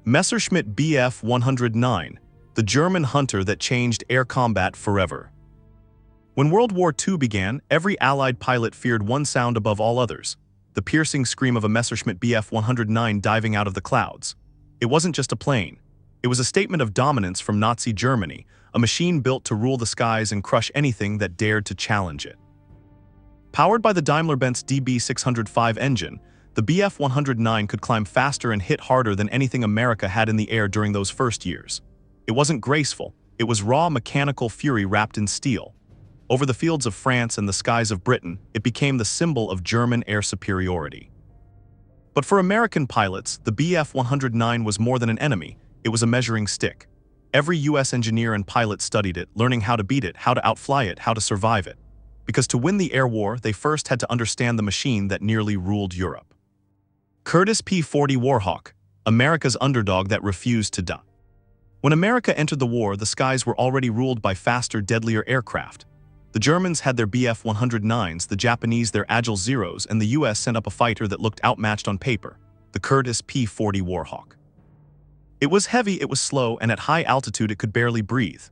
Messerschmitt Bf 109, the German hunter that changed air combat forever. When World War II began, every Allied pilot feared one sound above all others: the piercing scream of a Messerschmitt Bf 109 diving out of the clouds. It wasn't just a plane. It was a statement of dominance from Nazi Germany, a machine built to rule the skies and crush anything that dared to challenge it. Powered by the Daimler-Benz DB605 engine, the Bf 109 could climb faster and hit harder than anything America had in the air during those first years. It wasn't graceful, it was raw mechanical fury wrapped in steel. Over the fields of France and the skies of Britain, it became the symbol of German air superiority. But for American pilots, the Bf 109 was more than an enemy, it was a measuring stick. Every US engineer and pilot studied it, learning how to beat it, how to outfly it, how to survive it. Because to win the air war, they first had to understand the machine that nearly ruled Europe. Curtiss P-40 Warhawk, America's underdog that refused to die. When America entered the war, the skies were already ruled by faster, deadlier aircraft. The Germans had their Bf 109s, the Japanese their Agile Zeros, and the US sent up a fighter that looked outmatched on paper, the Curtiss P-40 Warhawk. It was heavy, it was slow, and at high altitude it could barely breathe.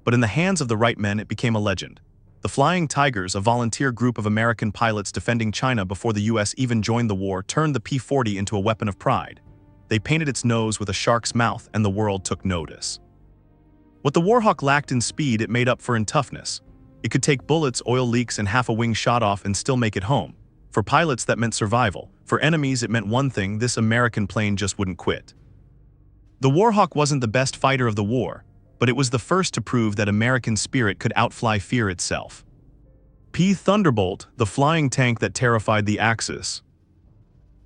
But in the hands of the right men, it became a legend. The Flying Tigers, a volunteer group of American pilots defending China before the US even joined the war, turned the P-40 into a weapon of pride. They painted its nose with a shark's mouth, and the world took notice. What the Warhawk lacked in speed, it made up for in toughness. It could take bullets, oil leaks, and half a wing shot off and still make it home. For pilots, that meant survival. For enemies, it meant one thing: this American plane just wouldn't quit. The Warhawk wasn't the best fighter of the war, but it was the first to prove that American spirit could outfly fear itself. P Thunderbolt, the flying tank that terrified the Axis.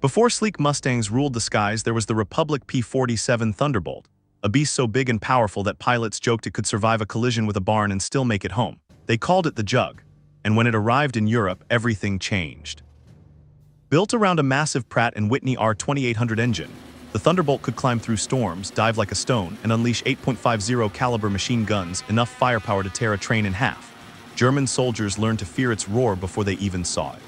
Before sleek Mustangs ruled the skies, there was the Republic P-47 Thunderbolt, a beast so big and powerful that pilots joked it could survive a collision with a barn and still make it home. They called it the Jug, and when it arrived in Europe, everything changed. Built around a massive Pratt & Whitney R2800 engine, the Thunderbolt could climb through storms, dive like a stone, and unleash 8.50 caliber machine guns, enough firepower to tear a train in half. German soldiers learned to fear its roar before they even saw it.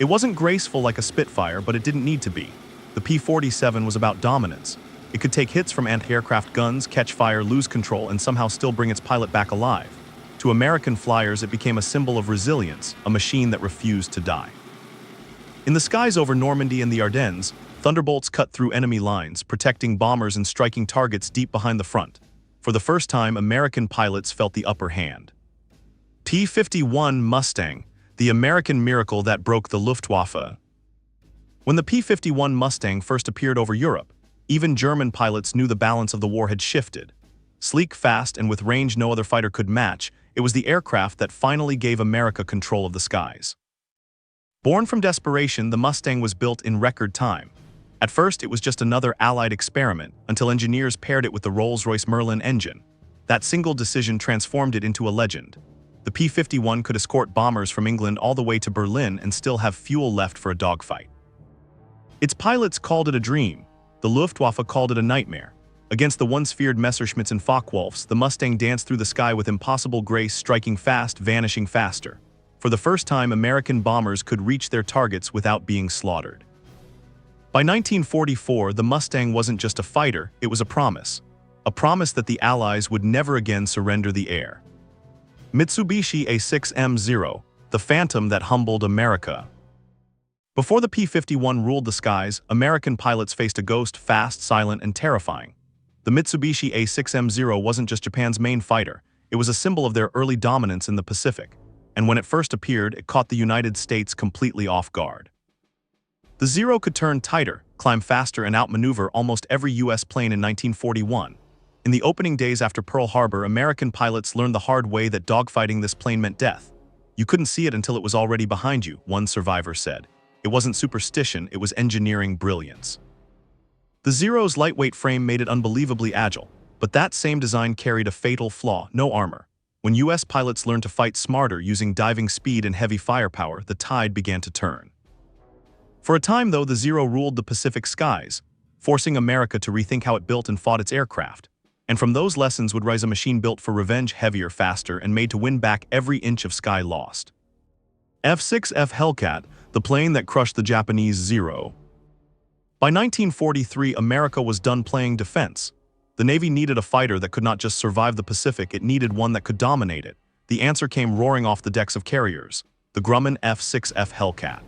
It wasn't graceful like a Spitfire, but it didn't need to be. The P-47 was about dominance. It could take hits from anti-aircraft guns, catch fire, lose control, and somehow still bring its pilot back alive. To American flyers, it became a symbol of resilience, a machine that refused to die. In the skies over Normandy and the Ardennes, Thunderbolts cut through enemy lines, protecting bombers and striking targets deep behind the front. For the first time, American pilots felt the upper hand. P-51 Mustang, the American miracle that broke the Luftwaffe. When the P-51 Mustang first appeared over Europe, even German pilots knew the balance of the war had shifted. Sleek, fast, and with range no other fighter could match, it was the aircraft that finally gave America control of the skies. Born from desperation, the Mustang was built in record time. At first, it was just another Allied experiment, until engineers paired it with the Rolls-Royce Merlin engine. That single decision transformed it into a legend. The P-51 could escort bombers from England all the way to Berlin and still have fuel left for a dogfight. Its pilots called it a dream. The Luftwaffe called it a nightmare. Against the once feared Messerschmitts and Focke-Wulfs, the Mustang danced through the sky with impossible grace, striking fast, vanishing faster. For the first time, American bombers could reach their targets without being slaughtered. By 1944, the Mustang wasn't just a fighter, it was a promise. A promise that the Allies would never again surrender the air. Mitsubishi A6M0, the phantom that humbled America. Before the P-51 ruled the skies, American pilots faced a ghost, fast, silent, and terrifying. The Mitsubishi A6M0 wasn't just Japan's main fighter, it was a symbol of their early dominance in the Pacific. And when it first appeared, it caught the United States completely off guard. The Zero could turn tighter, climb faster, and outmaneuver almost every US plane in 1941. In the opening days after Pearl Harbor, American pilots learned the hard way that dogfighting this plane meant death. You couldn't see it until it was already behind you, one survivor said. It wasn't superstition, it was engineering brilliance. The Zero's lightweight frame made it unbelievably agile, but that same design carried a fatal flaw: no armor. When US pilots learned to fight smarter using diving speed and heavy firepower, the tide began to turn. For a time, though, the Zero ruled the Pacific skies, forcing America to rethink how it built and fought its aircraft. And from those lessons would rise a machine built for revenge, heavier, faster, and made to win back every inch of sky lost. F-6F Hellcat, the plane that crushed the Japanese Zero. By 1943, America was done playing defense. The Navy needed a fighter that could not just survive the Pacific, it needed one that could dominate it. The answer came roaring off the decks of carriers, the Grumman F-6F Hellcat.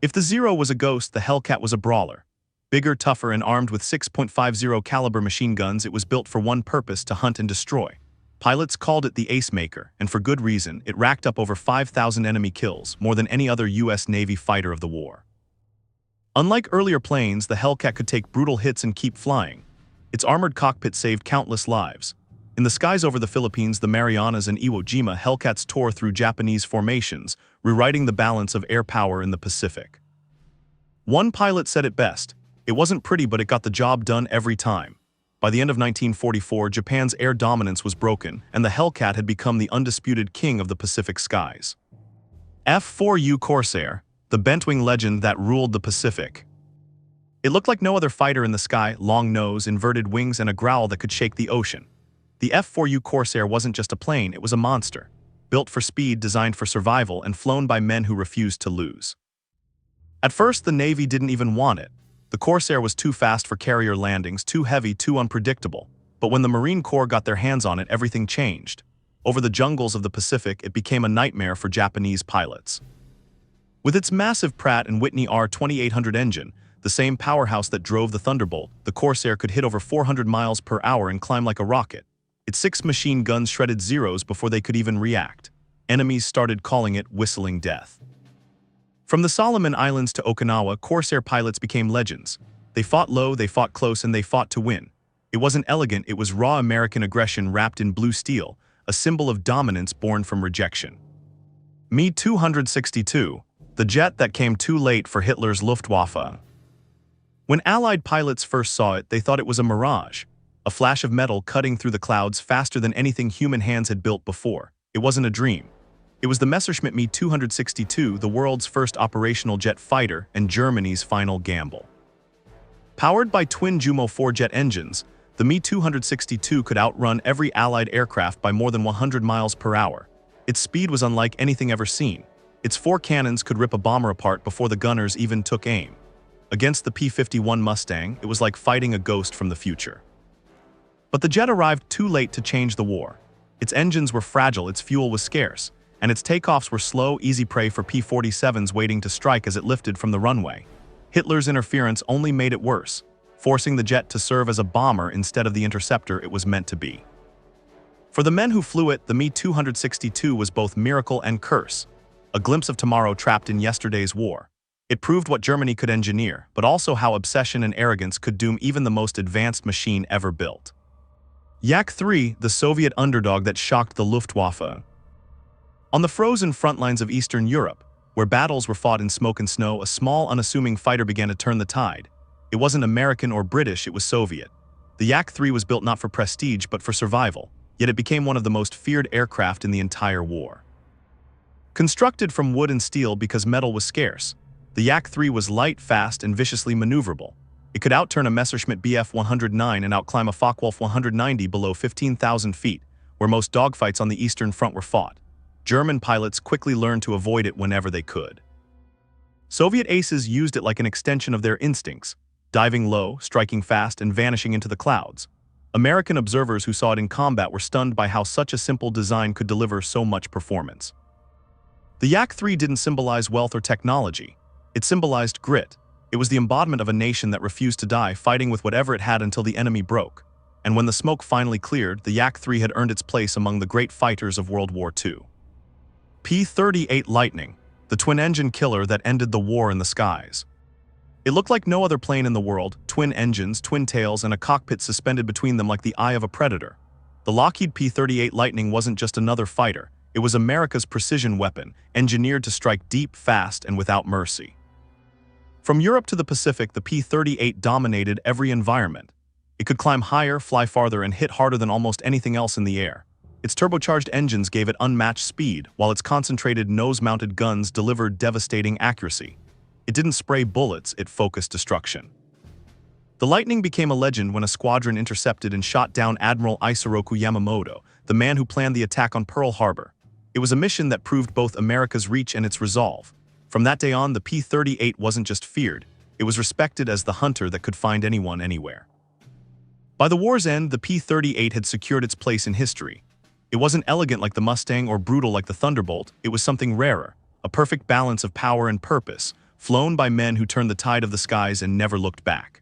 If the Zero was a ghost, the Hellcat was a brawler. Bigger, tougher, and armed with 6.50 caliber machine guns, it was built for one purpose: to hunt and destroy. Pilots called it the Ace Maker, and for good reason. It racked up over 5,000 enemy kills, more than any other U.S. Navy fighter of the war. Unlike earlier planes, the Hellcat could take brutal hits and keep flying. Its armored cockpit saved countless lives. In the skies over the Philippines, the Marianas, and Iwo Jima, Hellcats tore through Japanese formations, rewriting the balance of air power in the Pacific. One pilot said it best: "It wasn't pretty, but it got the job done every time." By the end of 1944, Japan's air dominance was broken, and the Hellcat had become the undisputed king of the Pacific skies. F-4U Corsair, the bentwing legend that ruled the Pacific. It looked like no other fighter in the sky: long nose, inverted wings, and a growl that could shake the ocean. The F-4U Corsair wasn't just a plane, it was a monster. Built for speed, designed for survival, and flown by men who refused to lose. At first, the Navy didn't even want it. The Corsair was too fast for carrier landings, too heavy, too unpredictable. But when the Marine Corps got their hands on it, everything changed. Over the jungles of the Pacific, it became a nightmare for Japanese pilots. With its massive Pratt & Whitney R2800 engine, the same powerhouse that drove the Thunderbolt, the Corsair could hit over 400 miles per hour and climb like a rocket. Its 6 machine guns shredded Zeros before they could even react. Enemies started calling it Whistling Death. From the Solomon Islands to Okinawa, Corsair pilots became legends. They fought low, they fought close, and they fought to win. It wasn't elegant, it was raw American aggression wrapped in blue steel, a symbol of dominance born from rejection. Me-262, the jet that came too late for Hitler's Luftwaffe. When Allied pilots first saw it, they thought it was a mirage, a flash of metal cutting through the clouds faster than anything human hands had built before. It wasn't a dream. It was the Messerschmitt Me-262, the world's first operational jet fighter and Germany's final gamble. Powered by twin Jumo 4-jet engines, the Me-262 could outrun every Allied aircraft by more than 100 miles per hour. Its speed was unlike anything ever seen. Its 4 cannons could rip a bomber apart before the gunners even took aim. Against the P-51 Mustang, it was like fighting a ghost from the future. But the jet arrived too late to change the war. Its engines were fragile, its fuel was scarce, and its takeoffs were slow, easy prey for P-47s waiting to strike as it lifted from the runway. Hitler's interference only made it worse, forcing the jet to serve as a bomber instead of the interceptor it was meant to be. For the men who flew it, the Me-262 was both miracle and curse, a glimpse of tomorrow trapped in yesterday's war. It proved what Germany could engineer, but also how obsession and arrogance could doom even the most advanced machine ever built. Yak-3, the Soviet underdog that shocked the Luftwaffe. On the frozen front lines of Eastern Europe, where battles were fought in smoke and snow, a small, unassuming fighter began to turn the tide. It wasn't American or British, it was Soviet. The Yak-3 was built not for prestige but for survival, yet it became one of the most feared aircraft in the entire war. Constructed from wood and steel because metal was scarce, the Yak-3 was light, fast, and viciously maneuverable. It could outturn a Messerschmitt Bf 109 and outclimb a Focke-Wulf 190 below 15,000 feet, where most dogfights on the Eastern Front were fought. German pilots quickly learned to avoid it whenever they could. Soviet aces used it like an extension of their instincts, diving low, striking fast, and vanishing into the clouds. American observers who saw it in combat were stunned by how such a simple design could deliver so much performance. The Yak-3 didn't symbolize wealth or technology. It symbolized grit. It was the embodiment of a nation that refused to die, fighting with whatever it had until the enemy broke. And when the smoke finally cleared, the Yak-3 had earned its place among the great fighters of World War II. P-38 Lightning, the twin-engine killer that ended the war in the skies. It looked like no other plane in the world: twin engines, twin tails, and a cockpit suspended between them like the eye of a predator. The Lockheed P-38 Lightning wasn't just another fighter. It was America's precision weapon, engineered to strike deep, fast, and without mercy. From Europe to the Pacific, the P-38 dominated every environment. It could climb higher, fly farther, and hit harder than almost anything else in the air. Its turbocharged engines gave it unmatched speed, while its concentrated nose-mounted guns delivered devastating accuracy. It didn't spray bullets, it focused destruction. The Lightning became a legend when a squadron intercepted and shot down Admiral Isoroku Yamamoto, the man who planned the attack on Pearl Harbor. It was a mission that proved both America's reach and its resolve. From that day on, the P-38 wasn't just feared, It was respected as the hunter that could find anyone anywhere. By the war's end, the P-38 had secured its place in history. It wasn't elegant like the Mustang or brutal like the Thunderbolt, it was something rarer, a perfect balance of power and purpose, flown by men who turned the tide of the skies and never looked back.